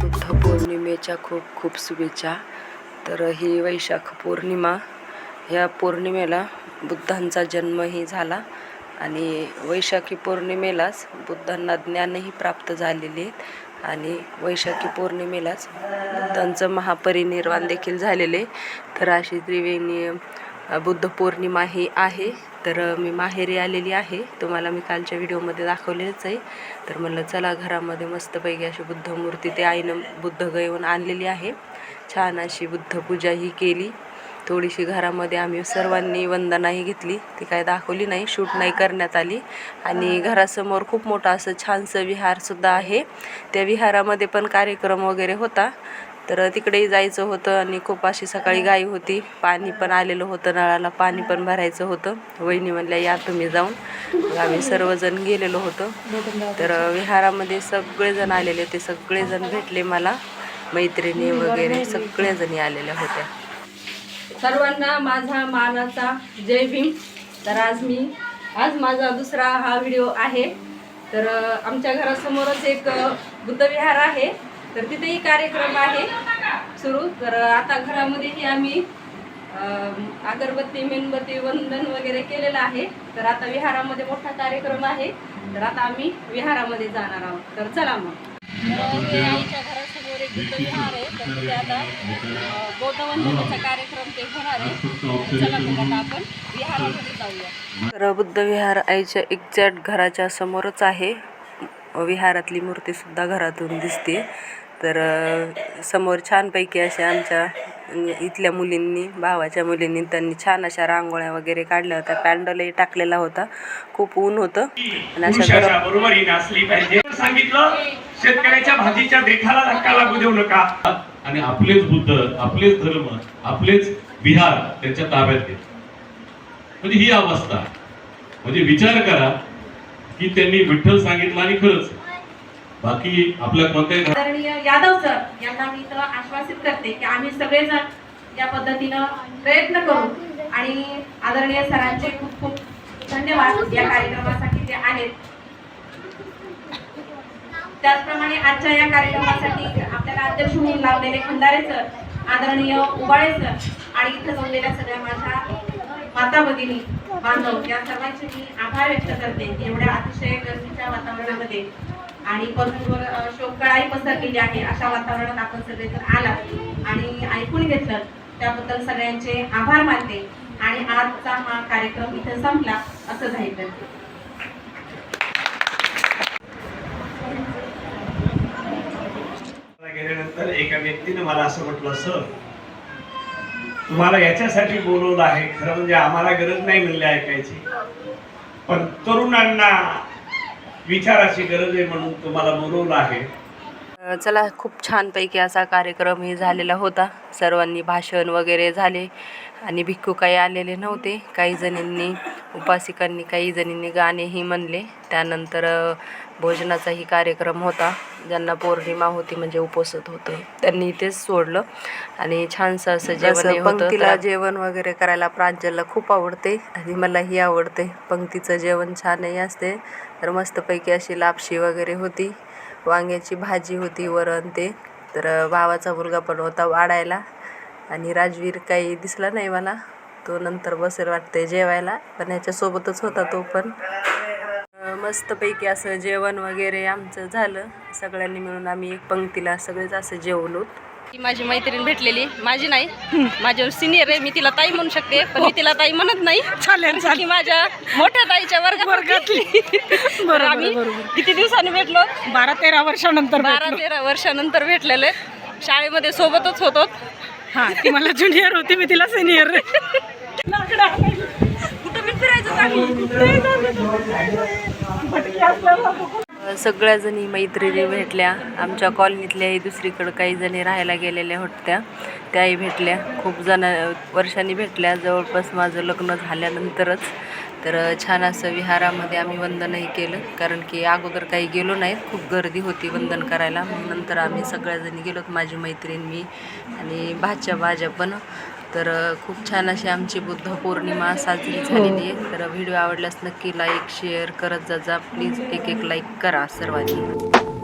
बुद्ध पौर्णिमेच्या खूप खूप शुभेच्छा. तर ही वैशाख पौर्णिमा, ह्या पौर्णिमेला बुद्धांचा जन्मही झाला आणि वैशाखी पौर्णिमेलाच बुद्धांना ज्ञानही प्राप्त झालेले आहेत आणि वैशाखी पौर्णिमेलाच बुद्धांचं महापरिनिर्वाण देखील झालेले. तर अशी त्रिवेणी बुद्ध पौर्णिमा ही आहे. तर मी माहेरी आलेली आहे, तुम्हाला मी कालच्या व्हिडिओमध्ये दाखवलेलंच आहे. तर म्हणलं चला घरामध्ये मस्तपैकी अशी बुद्ध मूर्ती ते आईनं बुद्ध गयवून आणलेली आहे. छान अशी बुद्ध पूजा ही केली. थोडीशी घरामध्ये आम्ही सर्वांनी वंदनाही घेतली, ती काय दाखवली नाही, शूट नाही करण्यात आली. आणि घरासमोर खूप मोठं असं छानसं विहारसुद्धा आहे. त्या विहारामध्ये पण कार्यक्रम वगैरे होता, तर तिकडेही जायचं होतं. आणि खूप अशी सकाळी घाई होती, पाणी पण आलेलं होतं, नळाला पाणी पण भरायचं होतं. वहिनी म्हणल्या या तुम्ही जाऊन. मग आम्ही सर्वजण गेलेलो होतो. तर विहारामध्ये सगळेजण आलेले, ते सगळेजण भेटले मला, मैत्रिणी वगैरे सगळेजणी आलेल्या होत्या. सर्वांना माझा मानाचा जय भीम. तर आज माझा दुसरा हा व्हिडिओ आहे. तर आमच्या घरासमोरच एक बुद्धविहार आहे, तर तिथेही कार्यक्रम आहे सुरू. तर आता घरामध्येही आम्ही अगरबत्ती मेणबत्ती वंदन वगैरे केलेलं आहे. तर आता विहारामध्ये मोठा कार्यक्रम आहे, तर आता आम्ही विहारामध्ये जाणार आहोत. तर चला मग. आईच्या घरासमोर एक बुद्ध विहार आहे, तर तिथे आता बौद्ध वंदनेचा कार्यक्रम ते होणार आहे. चला मग आता आपण विहारामध्ये जाऊया. तर बुद्ध विहार आईच्या एक्झॅक्ट घराच्या समोरच आहे. विहारातली मूर्तीसुद्धा घरातून दिसते. तर समोर छानपैकी अशा आमच्या इथल्या मुलींनी, भावाच्या मुलींनी, त्यांनी छान अशा रांगोळ्या वगैरे काढल्या होत्या. पॅन्डलही टाकलेला होता, खूप ऊन होतं. आणि अशा बरोबरी नाचली पाहिजे. सांगितलं शेतकऱ्याच्या भाजीच्या देखाला धक्का लागू देऊ नका. आणि आपलेच बुद्ध, आपलेच धर्म, आपलेच विहार त्यांच्या ताब्यात घेत. म्हणजे ही अवस्था, म्हणजे विचार करा की त्यांनी विठ्ठल सांगितलं आणि खरंच बाकी आपल्या कोणत्याही. आदरणीय यादव सर यांना मी तर आश्वासित करते की आम्ही सगळेजण या पद्धतीनं प्रयत्न करू. आणि आदरणीय सरांचे खूप खूप धन्यवाद या कार्यक्रमासाठी ते आहेत. त्याचप्रमाणे आजच्या या कार्यक्रमासाठी आपल्याला अध्यक्ष म्हणून लावलेले खंदारे सर, आदरणीय उबाळे सर आणि इथं जमलेल्या सगळ्या माझ्या माता भगिनी बांधव, या सर्वांचे मी आभार व्यक्त करते. एवढ्या अतिशय गर्दीच्या वातावरणामध्ये आणि परतूर शोककळाही पसरलेली आहे, अशा वातावरणात आपण सगळेजण आलात आणि ऐकून घेतलं, त्याबद्दल सगळ्यांचे आभार मानते. आणि आजचा हा कार्यक्रम इथे संपला असं जाहीर करते. गेल्यानंतर एका व्यक्तीने मला असं म्हटलं, सर तुम्हाला याच्यासाठी बोलवलं आहे. खरं म्हणजे आम्हाला गरज नाही म्हणले ऐकायची, पण तरुणांना विचाराची गरज आहे म्हणून तुम्हाला बोलवलं आहे. चला, खूप छानपैकी असा कार्यक्रमही झालेला होता. सर्वांनी भाषण वगैरे झाले आणि भिक्खू काही आलेले नव्हते. काही जणींनी, उपासिकांनी, काही जणींनी गाणेही म्हणले. त्यानंतर भोजनाचाही कार्यक्रम होता. ज्यांना पौर्णिमा होती म्हणजे उपवासत होतं, त्यांनी तेच सोडलं. आणि छानसं असं जेवण होतं. पंक्तीला जेवण वगैरे करायला प्रांजलला खूप आवडते आणि मलाही आवडते. पंक्तीचं जेवण छानही असते. तर मस्तपैकी अशी लापशी वगैरे होती, वांग्याची भाजी होती, वरण ते. तर भावाचा मुलगा पण होता वाढायला आणि राजवीर काही दिसला नाही मला, तो नंतर बसेल वाटते जेवायला, पण ह्याच्यासोबतच होता तो पण. मस्तपैकी असं जेवण वगैरे आमचं झालं. सगळ्यांनी मिळून आम्ही एक पंक्तीला सगळेच असं जेवलो. ती माझी मैत्रीण भेटलेली, माझी नाही, माझ्यावर सिनियर आहे, मी तिला ताई म्हणू शकते, पण मी तिला ताई म्हणत नाही. चालेल की माझ्या मोठ्या ताईच्या वर्गातली. बरं, आम्ही किती दिवसांनी भेटलो? 12-13 वर्षानंतर 12-13 वर्षानंतर भेटलेले. शाळेमध्ये सोबतच होतो. हा, ती मला ज्युनियर होती, मी तिला सिनियर. कुठं मी फिरायचं सगळ्याजणी मैत्रिणी भेटल्या. आमच्या कॉलनीतल्याही दुसरीकडं काही जणी राहायला गेलेल्या होत्या, त्याही भेटल्या. खूप जण वर्षांनी भेटल्या, जवळपास माझं लग्न झाल्यानंतरच. तर छान असं विहारामध्ये आम्ही वंदनही केलं, कारण की अगोदर काही गेलो नाहीत, खूप गर्दी होती वंदन करायला. मग नंतर आम्ही सगळ्याजणी गेलोत, माझी मैत्रीण, मी आणि भाच्या पण. तर खूप छान अशी आमची बुद्ध पौर्णिमा साजरी झालेली आहे. तर व्हिडिओ आवडल्यास नक्की लाईक शेअर करत जा. प्लीज एक लाईक करा सर्वांनी.